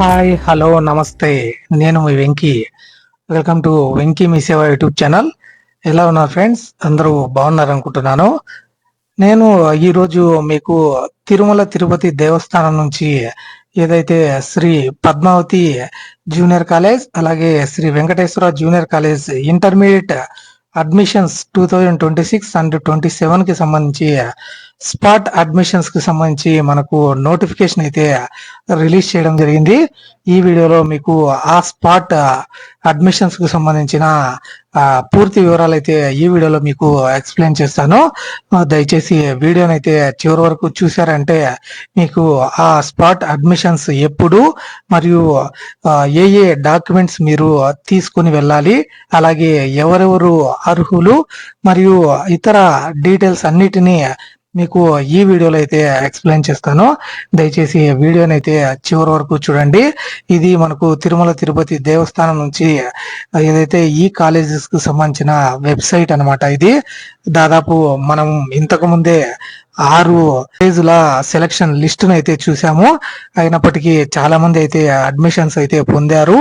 Hi hello నమస్తే. నేను మీ Venky. Welcome to Venky మీ సేవ యూట్యూబ్ ఛానల్. ఎలా ఉన్నారు ఫ్రెండ్స్? అందరూ బాగున్నారు అనుకుంటున్నాను. నేను ఈరోజు మీకు తిరుమల తిరుపతి దేవస్థానం నుంచి ఏదైతే శ్రీ పద్మావతి జూనియర్ కాలేజ్ అలాగే Shri Venkateswara junior college intermediate admissions 2026 and 27 కి సంబంధించి స్పాట్ అడ్మిషన్స్ కి సంబంధించి మనకు నోటిఫికేషన్ అయితే రిలీజ్ చేయడం జరిగింది. ఈ వీడియోలో మీకు ఆ స్పాట్ అడ్మిషన్స్ కి సంబంధించిన పూర్తి వివరాలు అయితే ఈ వీడియోలో మీకు ఎక్స్ప్లెయిన్ చేస్తాను. దయచేసి వీడియోని అయితే చివరి వరకు చూసారంటే మీకు ఆ స్పాట్ అడ్మిషన్స్ ఎప్పుడు మరియు ఏ ఏ డాక్యుమెంట్స్ మీరు తీసుకుని వెళ్ళాలి, అలాగే ఎవరెవరు అర్హులు మరియు ఇతర డీటెయిల్స్ అన్నిటినీ మీకు ఈ వీడియోలో అయితే ఎక్స్ప్లెయిన్ చేస్తాను. దయచేసి వీడియోని అయితే చివరి వరకు చూడండి. ఇది మనకు తిరుమల తిరుపతి దేవస్థానం నుంచి ఏదైతే ఈ కాలేజెస్ కు సంబంధించిన వెబ్సైట్ అన్నమాట. ఇది దాదాపు మనం ఇంతకు ముందే 6 పేజీల సెలక్షన్ లిస్టును అయితే చూసాము. అయినప్పటికీ చాలా మంది అయితే అడ్మిషన్స్ అయితే పొందారు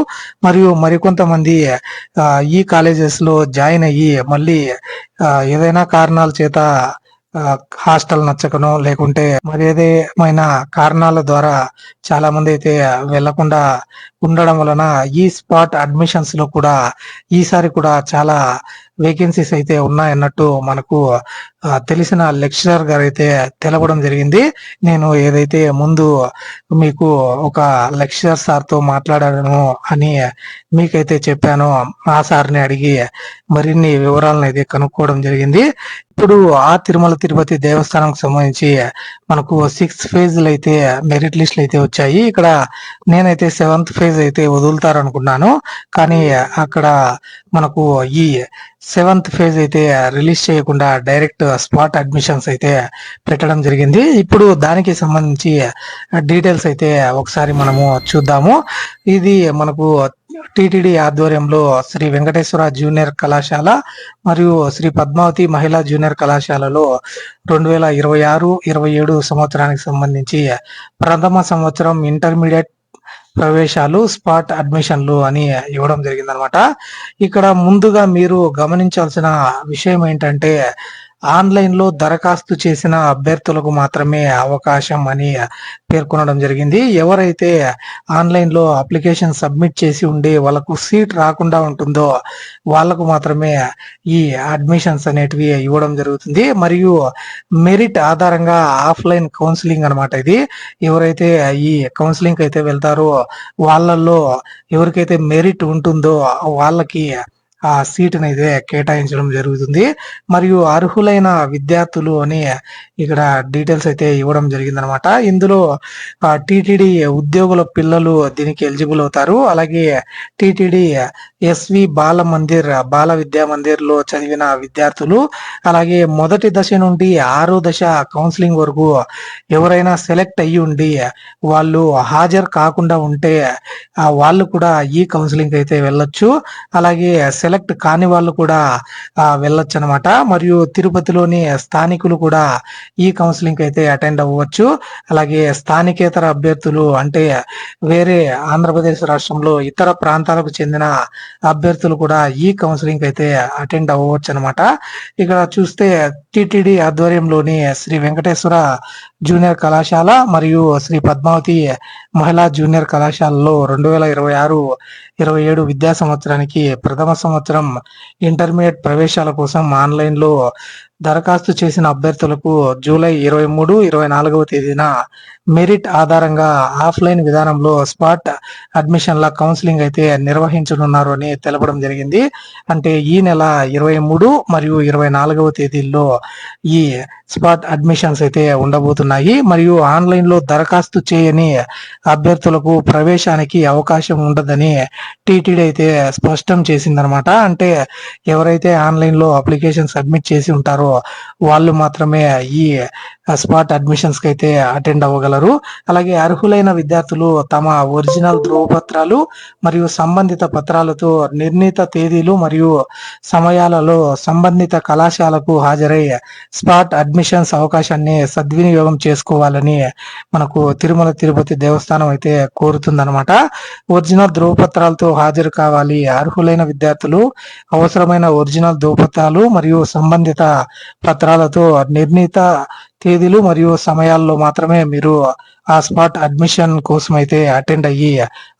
మరియు మరికొంతమంది ఈ కాలేజెస్ లో జాయిన్ అయ్యి మళ్ళీ ఏదైనా కారణాల చేత హాస్టల్ నచ్చకనో లేకుంటే మరి ఏదేమైనా కారణాల ద్వారా చాలా మంది అయితే వెళ్లకుండా ఉండడం వలన ఈ స్పాట్ అడ్మిషన్స్ లో కూడా ఈసారి కూడా చాలా వేకెన్సీస్ అయితే ఉన్నాయన్నట్టు మనకు తెలిసిన లెక్చరర్ గారు అయితే తెలపడం జరిగింది. నేను ఏదైతే ముందు మీకు ఒక లెక్చరర్ సార్ తో మాట్లాడాను అని మీకైతే చెప్పానో ఆ సార్ని అడిగి మరిన్ని వివరాలను అయితే కనుక్కోవడం జరిగింది. ఇప్పుడు ఆ తిరుమల తిరుపతి దేవస్థానంకి సంబంధించి మనకు 6 ఫేజ్లు అయితే మెరిట్ లిస్టులు అయితే వచ్చాయి. ఇక్కడ నేనైతే 7th ఫేజ్ అయితే వదులుతారు అనుకున్నాను, కానీ అక్కడ మనకు ఈ 7th ఫేజ్ అయితే రిలీజ్ చేయకుండా డైరెక్ట్ స్పాట్ అడ్మిషన్స్ అయితే పెట్టడం జరిగింది. ఇప్పుడు దానికి సంబంధించి డీటెయిల్స్ అయితే ఒకసారి మనము చూద్దాము. ఇది మనకు టిటిడి ఆధ్వర్యంలో శ్రీ వెంకటేశ్వర జూనియర్ కళాశాల మరియు శ్రీ పద్మావతి మహిళా జూనియర్ కళాశాలలో 2026-27 సంవత్సరానికి సంబంధించి ప్రథమ సంవత్సరం ఇంటర్మీడియట్ ప్రవేశాలు స్పాట్ అడ్మిషన్లు అని ఇవ్వడం జరిగిందనమాట. ఇక్కడ ముందుగా మీరు గమనించాల్సిన విషయం ఏంటంటే ఆన్లైన్ లో దరఖాస్తు చేసిన అభ్యర్థులకు మాత్రమే అవకాశం అని పేర్కొనడం జరిగింది. ఎవరైతే ఆన్లైన్ లో అప్లికేషన్ సబ్మిట్ చేసి ఉండి వాళ్ళకు సీట్ రాకుండా ఉంటుందో వాళ్ళకు మాత్రమే ఈ అడ్మిషన్స్ అనేటివి ఇవ్వడం జరుగుతుంది. మరియు మెరిట్ ఆధారంగా ఆఫ్లైన్ కౌన్సిలింగ్ అనమాట. ఇది ఎవరైతే ఈ కౌన్సిలింగ్ అయితే వెళ్తారో వాళ్ళల్లో ఎవరికైతే మెరిట్ ఉంటుందో వాళ్ళకి ఆ సీటుని అయితే కేటాయించడం జరుగుతుంది. మరియు అర్హులైన విద్యార్థులు అని ఇక్కడ డీటెయిల్స్ అయితే ఇవ్వడం జరిగిందనమాట. ఇందులో టిటిడి ఉద్యోగుల పిల్లలు దీనికి ఎలిజిబుల్ అవుతారు. అలాగే టిటిడి ఎస్వి బాల విద్యా మందిర్ లో చదివిన విద్యార్థులు, అలాగే మొదటి దశ నుండి 6వ దశ కౌన్సిలింగ్ వరకు ఎవరైనా సెలెక్ట్ అయ్యి ఉండి వాళ్ళు హాజరు కాకుండా ఉంటే వాళ్ళు కూడా ఈ కౌన్సిలింగ్ అయితే వెళ్ళొచ్చు. అలాగే సెలెక్ట్ కాని వాళ్ళు కూడా వెళ్ళొచ్చు అనమాట. మరియు తిరుపతిలోని స్థానికులు కూడా ఈ కౌన్సిలింగ్ అయితే అటెండ్ అవ్వచ్చు. అలాగే స్థానికేతర అభ్యర్థులు అంటే వేరే ఆంధ్రప్రదేశ్ రాష్ట్రంలో ఇతర ప్రాంతాలకు చెందిన అభ్యర్థులు కూడా ఈ కౌన్సిలింగ్ అయితే అటెండ్ అవ్వచ్చు అనమాట. ఇక్కడ చూస్తే టిటిడి ఆధ్వర్యంలోని శ్రీ వెంకటేశ్వర జూనియర్ కళాశాల మరియు శ్రీ పద్మావతి మహిళా జూనియర్ కళాశాలలో 2026-27 విద్యా సంవత్సరానికి ప్రథమ సంవత్సరం ఇంటర్మీడియట్ ప్రవేశాల కోసం ఆన్లైన్ లో దరఖాస్తు చేసిన అభ్యర్థులకు జూలై 23-24వ తేదీన మెరిట్ ఆధారంగా ఆఫ్లైన్ విధానంలో స్పాట్ అడ్మిషన్ల కౌన్సిలింగ్ అయితే నిర్వహించనున్నారు అని తెలపడం జరిగింది. అంటే ఈ నెల 23 మరియు 24వ తేదీల్లో ఈ స్పాట్ అడ్మిషన్స్ అయితే ఉండబోతున్నాయి. మరియు ఆన్లైన్ లో దరఖాస్తు చేయని అభ్యర్థులకు ప్రవేశానికి అవకాశం ఉండదని టిటిడి అయితే స్పష్టం చేసిందనమాట. అంటే ఎవరైతే ఆన్లైన్ లో అప్లికేషన్ సబ్మిట్ చేసి ఉంటారో ఉంటారో వాళ్ళు మాత్రమే ఈ స్పాట్ అడ్మిషన్స్ కి అయితే అటెండ్ అవ్వగలరు. అలాగే అర్హులైన విద్యార్థులు తమ ఒరిజినల్ ధృవపత్రాలు మరియు సంబంధిత పత్రాలతో నిర్ణీత తేదీలు మరియు సమయాలలో సంబంధిత కళాశాలకు హాజరై స్పాట్ అడ్మిషన్స్ అవకాశాన్ని సద్వినియోగం చేసుకోవాలని మనకు తిరుమల తిరుపతి దేవస్థానం అయితే కోరుతుందన్నమాట. ఒరిజినల్ ధృవపత్రాలతో హాజరు కావాలి. అర్హులైన విద్యార్థులు అవసరమైన ఒరిజినల్ ధృవపత్రాలు మరియు సంబంధిత పత్రాలతో నిర్ణీత తేదీలు మరియు సమయాల్లో మాత్రమే మీరు ఆ స్పాట్ అడ్మిషన్ కోసం అయితే అటెండ్ అయ్యి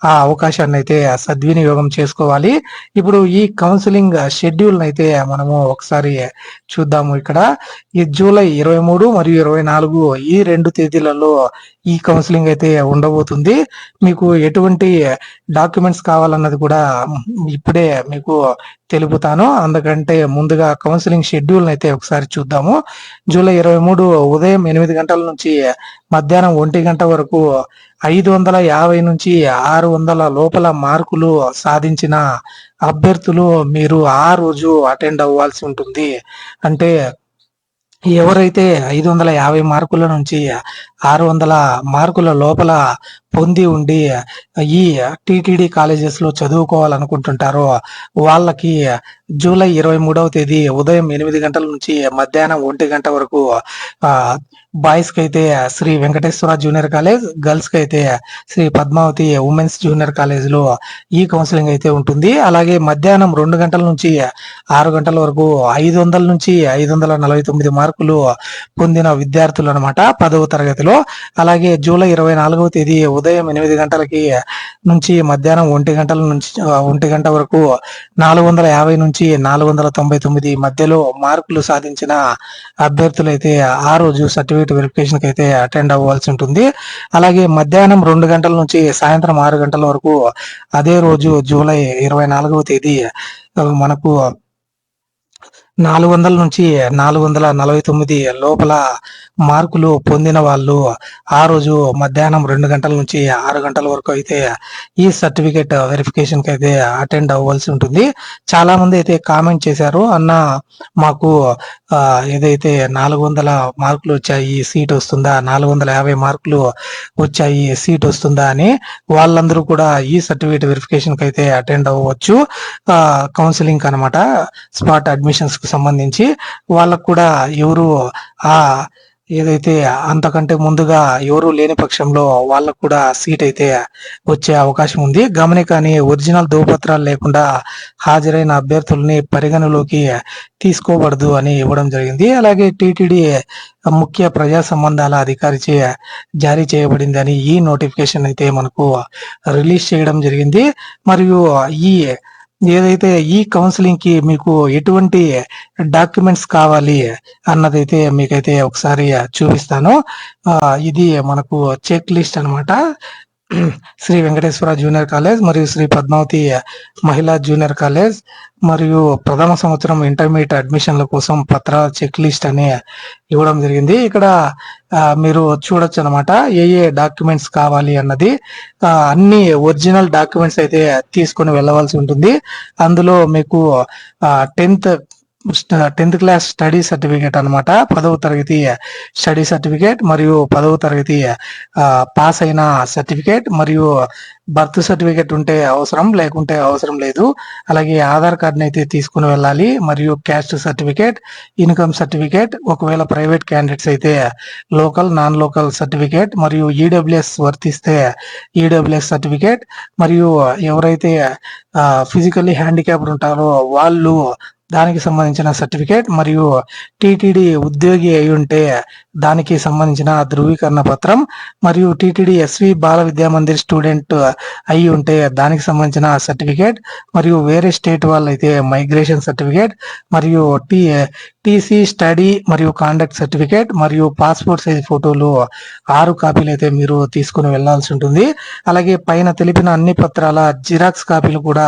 ఆ అవకాశాన్ని అయితే సద్వినియోగం చేసుకోవాలి. ఇప్పుడు ఈ కౌన్సిలింగ్ షెడ్యూల్ అయితే మనము ఒకసారి చూద్దాము. ఇక్కడ ఈ జూలై 23 మరియు 24 ఈ 2 తేదీలలో ఈ కౌన్సిలింగ్ అయితే ఉండబోతుంది. మీకు ఎటువంటి డాక్యుమెంట్స్ కావాలన్నది కూడా ఇప్పుడే మీకు తెలుపుతాను. అందుకంటే ముందుగా కౌన్సిలింగ్ షెడ్యూల్ అయితే ఒకసారి చూద్దాము. జూలై 23 ఉదయం 8 గంటల నుంచి మధ్యాహ్నం 1 గంట వరకు 550 నుంచి 600 లోపల మార్కులు సాధించిన అభ్యర్థులు మీరు ఆ రోజు అటెండ్ అవ్వాల్సి ఉంటుంది. అంటే ఎవరైతే 550 మార్కుల నుంచి 600 మార్కుల లోపల పొంది ఉండి ఈ టిటిడి కాలేజెస్ లో చదువుకోవాలనుకుంటుంటారో వాళ్ళకి జూలై 23వ తేదీ ఉదయం 8 గంటల నుంచి మధ్యాహ్నం 1 గంట వరకు బాయ్స్ కి అయితే Shri Venkateswara junior college, girls కి అయితే Shri Padmavati women's junior college లో ఈ కౌన్సిలింగ్ అయితే ఉంటుంది. అలాగే మధ్యాహ్నం 2 గంటల నుంచి 6 గంటల వరకు 500 నుంచి 549 మార్కులు పొందిన విద్యార్థులు అనమాట 10వ తరగతిలో. అలాగే జూలై 24వ తేదీ ఉదయం 8 గంటలకి నుంచి మధ్యాహ్నం 1 గంట వరకు 450 నుంచి 499 మధ్యలో మార్కులు సాధించిన అభ్యర్థులు అయితే ఆ రోజు సర్టిఫికేట్ వెరిఫికేషన్ కి అయితే అటెండ్ అవ్వాల్సి ఉంటుంది. అలాగే మధ్యాహ్నం 2 గంటల నుంచి సాయంత్రం 6 గంటల వరకు అదే రోజు జూలై 24వ తేదీ మనకు 400 నుంచి 449 లోపల మార్కులు పొందిన వాళ్ళు ఆ రోజు మధ్యాహ్నం 2 గంటల నుంచి 6 గంటల వరకు అయితే ఈ సర్టిఫికేట్ వెరిఫికేషన్ కి అయితే అటెండ్ అవ్వాల్సి ఉంటుంది. చాలా మంది అయితే కామెంట్ చేశారు, అన్న మాకు ఏదైతే 400 మార్కులు వచ్చాయి సీట్ వస్తుందా, 450 మార్కులు వచ్చాయి సీట్ వస్తుందా అని. వాళ్ళందరూ కూడా ఈ సర్టిఫికేట్ వెరిఫికేషన్ కి అయితే అటెండ్ అవ్వచ్చు. కౌన్సిలింగ్ అనమాట, స్పాట్ అడ్మిషన్స్ కు సంబంధించి. వాళ్ళకు కూడా ఎవరు ఏదైతే అంతకంటే ముందుగా ఎవరు లేని పక్షంలో వాళ్ళకు కూడా సీట్ అయితే వచ్చే అవకాశం ఉంది. గమనికని ఒరిజినల్ ధృవపత్రాలు లేకుండా హాజరైన అభ్యర్థుల్ని పరిగణలోకి తీసుకోబడదు అని ఇవ్వడం జరిగింది. అలాగే టిటిడి ముఖ్య ప్రజా సంబంధాల అధికారిచే జారీ చేయబడింది అని ఈ నోటిఫికేషన్ అయితే మనకు రిలీజ్ చేయడం జరిగింది. మరియు ఈ ఏదైతే ఈ కౌన్సిలింగ్ కి మీకు ఎటువంటి డాక్యుమెంట్స్ కావాలి అన్నదైతే మీకైతే ఒకసారి చూపిస్తాను. ఇది మనకు చెక్ లిస్ట్ అనమాట. శ్రీ వెంకటేశ్వర జూనియర్ కాలేజ్ మరియు శ్రీ పద్మావతి మహిళా జూనియర్ కాలేజ్ మరియు ప్రథమ సంవత్సరం ఇంటర్మీడియట్ అడ్మిషన్ల కోసం పత్రాల చెక్ లిస్ట్ అని ఇవ్వడం జరిగింది. ఇక్కడ మీరు చూడొచ్చు అనమాట ఏ డాక్యుమెంట్స్ కావాలి అన్నది. అన్ని ఒరిజినల్ డాక్యుమెంట్స్ అయితే తీసుకొని వెళ్ళవలసి ఉంటుంది. అందులో మీకు 10th క్లాస్ స్టడీ సర్టిఫికేట్ అనమాట, 10వ తరగతి స్టడీ సర్టిఫికేట్ మరియు 10వ తరగతి పాస్ అయిన సర్టిఫికేట్ మరియు బర్త్ సర్టిఫికేట్ ఉంటే అవసరం, లేకుంటే అవసరం లేదు. అలాగే ఆధార్ కార్డుని అయితే తీసుకుని వెళ్ళాలి మరియు క్యాస్ట్ సర్టిఫికేట్, ఇన్కమ్ సర్టిఫికేట్, ఒకవేళ ప్రైవేట్ క్యాండిడేట్స్ అయితే లోకల్ నాన్ లోకల్ సర్టిఫికేట్ మరియు ఈడబ్ల్యూఎస్ వర్తిస్తే ఈడబ్ల్యూఎస్ సర్టిఫికేట్ మరియు ఎవరైతే ఫిజికల్లీ హ్యాండిక్యాప్డ్ ఉంటారో వాళ్ళు దానికి సంబంధించిన సర్టిఫికేట్ మరియు టిటిడి ఉద్యోగి అయి ఉంటే దానికి సంబంధించిన ధృవీకరణ పత్రం మరియు టిటిడి ఎస్వి బాల విద్యా మందిర్ స్టూడెంట్ అయి ఉంటే దానికి సంబంధించిన సర్టిఫికేట్ మరియు వేరే స్టేట్ వాళ్ళు అయితే మైగ్రేషన్ సర్టిఫికేట్ మరియు టీసీ స్టడీ మరియు కాండక్ట్ సర్టిఫికేట్ మరియు పాస్పోర్ట్ సైజ్ ఫోటోలు 6 కాపీలు అయితే మీరు తీసుకుని వెళ్లాల్సి ఉంటుంది. అలాగే పైన తెలిపిన అన్ని పత్రాల జిరాక్స్ కాపీలు కూడా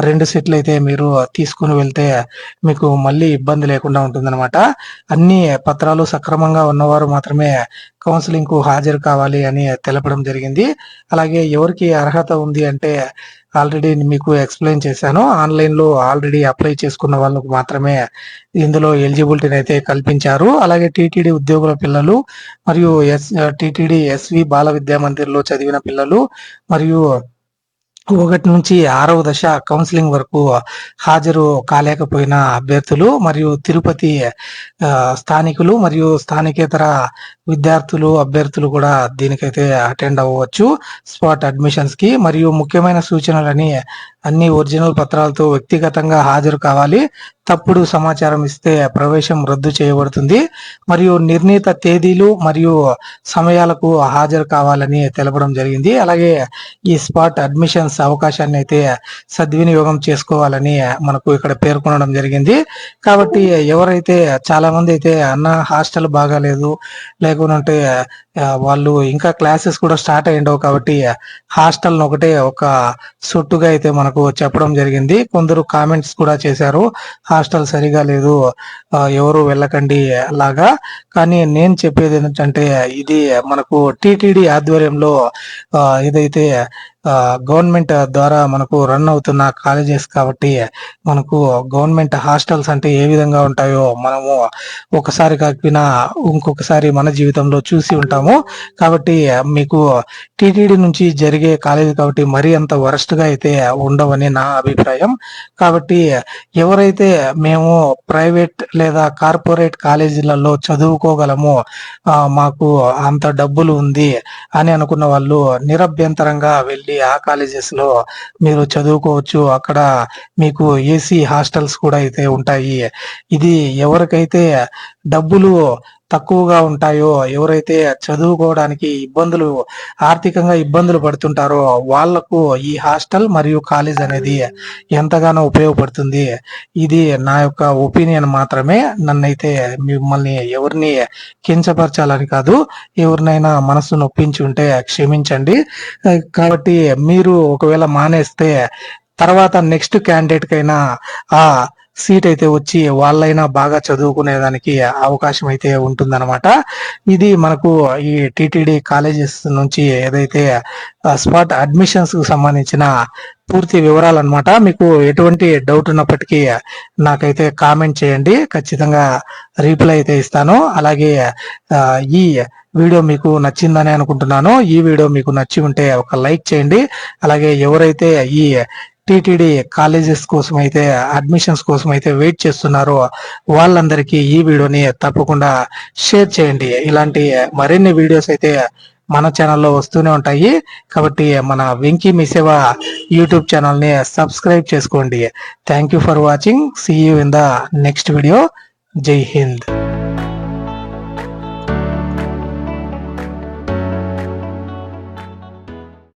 2 సెట్లు అయితే మీరు తీసుకుని వెళ్తే మీకు మళ్ళీ ఇబ్బంది లేకుండా ఉంటుందన్నమాట. అన్ని పత్రాలు సక్రమంగా ఉన్న ఉన్నవారు మాత్రమే కౌన్సిలింగ్ కు హాజరు కావాలి అని తెలపడం జరిగింది. అలాగే ఎవరికి అర్హత ఉంది అంటే ఆల్రెడీ మీకు ఎక్స్ప్లెయిన్ చేశాను. ఆన్లైన్ లో ఆల్రెడీ అప్లై చేసుకున్న వాళ్ళకు మాత్రమే ఇందులో ఎలిజిబిలిటీని అయితే కల్పించారు. అలాగే టీటీడీ ఉద్యోగుల పిల్లలు మరియు టీటీడీ ఎస్వి బాల విద్యా మందిర్ లో చదివిన పిల్లలు మరియు 1 నుంచి 6వ దశ కౌన్సిలింగ్ వరకు హాజరు కాలేకపోయిన అభ్యర్థులు మరియు తిరుపతి స్థానికులు మరియు స్థానికేతర విద్యార్థులు అభ్యర్థులు కూడా దీనికైతే అటెండ్ అవ్వచ్చు స్పాట్ అడ్మిషన్స్ కి. మరియు ముఖ్యమైన సూచనలని అన్ని ఒరిజినల్ పత్రాలతో వ్యక్తిగతంగా హాజరు కావాలి. తప్పుడు సమాచారం ఇస్తే ప్రవేశం రద్దు చేయబడుతుంది. మరియు నిర్ణీత తేదీలు మరియు సమయాలకు హాజరు కావాలని తెలపడం జరిగింది. అలాగే ఈ స్పాట్ అడ్మిషన్స్ అవకాశాన్ని అయితే సద్వినియోగం చేసుకోవాలని మనకు ఇక్కడ పేర్కొనడం జరిగింది. కాబట్టి ఎవరైతే చాలా మంది అయితే అన్న హాస్టల్ బాగాలేదు లేకుంటే వాళ్ళు ఇంకా క్లాసెస్ కూడా స్టార్ట్ అయ్యిండవు కాబట్టి హాస్టల్ ఒకటే ఒక సొట్టుగా అయితే మనకు చెప్పడం జరిగింది. కొందరు కామెంట్స్ కూడా చేశారు, హాస్టల్ సరిగా లేదు, ఎవరు వెళ్ళకండి లాగా. కానీ నేను చెప్పేది ఏంటంటే ఇది మనకు టీటీడీ ఆధ్వర్యంలో ఏదైతే గవర్నమెంట్ ద్వారా మనకు రన్ అవుతున్న కాలేజెస్ కాబట్టి మనకు గవర్నమెంట్ హాస్టల్స్ అంటే ఏ విధంగా ఉంటాయో మనము ఒకసారి కాకపోయినా ఇంకొకసారి మన జీవితంలో చూసి ఉంటాము. కాబట్టి మీకు టీటీడీ నుంచి జరిగే కాలేజీ కాబట్టి మరీ అంత వరస్ట్ గా అయితే ఉండవని నా అభిప్రాయం. కాబట్టి ఎవరైతే మేము ప్రైవేట్ లేదా కార్పొరేట్ కాలేజీలలో చదువుకోగలము, మాకు అంత డబ్బులు ఉంది అని అనుకున్న వాళ్ళు నిరభ్యంతరంగా వెళ్ళి ఆ కాలేజెస్ లో మీరు చదువుకోవచ్చు. అక్కడ మీకు ఏసీ హాస్టల్స్ కూడా అయితే ఉంటాయి. ఇది ఎవరికైతే డబ్బులు తక్కువగా ఉంటాయో, ఎవరైతే చదువుకోవడానికి ఆర్థికంగా ఇబ్బందులు పడుతుంటారో వాళ్లకు ఈ హాస్టల్ మరియు కాలేజ్ అనేది ఎంతగానో ఉపయోగపడుతుంది. ఇది నా యొక్క ఒపీనియన్ మాత్రమే. నన్నైతే మిమ్మల్ని ఎవరిని కించపరచాలని కాదు, ఎవరినైనా మనసు నొప్పించి ఉంటే క్షమించండి. కాబట్టి మీరు ఒకవేళ మానేస్తే తర్వాత నెక్స్ట్ క్యాండిడేట్ కైనా ఆ సీట్ అయితే వచ్చి వాళ్ళైనా బాగా చదువుకునేదానికి అవకాశం అయితే ఉంటుందన్నమాట. ఇది మనకు ఈ టీటీడీ కాలేజెస్ నుంచి ఏదైతే స్పాట్ అడ్మిషన్స్ కు సంబంధించిన పూర్తి వివరాలు అన్నమాట. మీకు ఎటువంటి డౌట్ ఉన్నప్పటికీ నాకైతే కామెంట్ చేయండి, ఖచ్చితంగా రిప్లై అయితే ఇస్తాను. అలాగే ఈ వీడియో మీకు నచ్చిందని అనుకుంటున్నాను. ఈ వీడియో మీకు నచ్చి ఉంటే ఒక లైక్ చేయండి. అలాగే ఎవరైతే ఈ టీటీడీ కాలేజెస్ కోసం అయితే అడ్మిషన్స్ కోసం అయితే వెయిట్ చేస్తున్నారో వాళ్ళందరికీ ఈ వీడియోని తప్పకుండా షేర్ చేయండి. ఇలాంటి మరిన్ని వీడియోస్ అయితే మన ఛానల్లో వస్తూనే ఉంటాయి. కాబట్టి మన వెంకీ మీ సేవ యూట్యూబ్ ఛానల్ ని సబ్స్క్రైబ్ చేసుకోండి. Thank you for watching. See you in the next video. Jai Hind.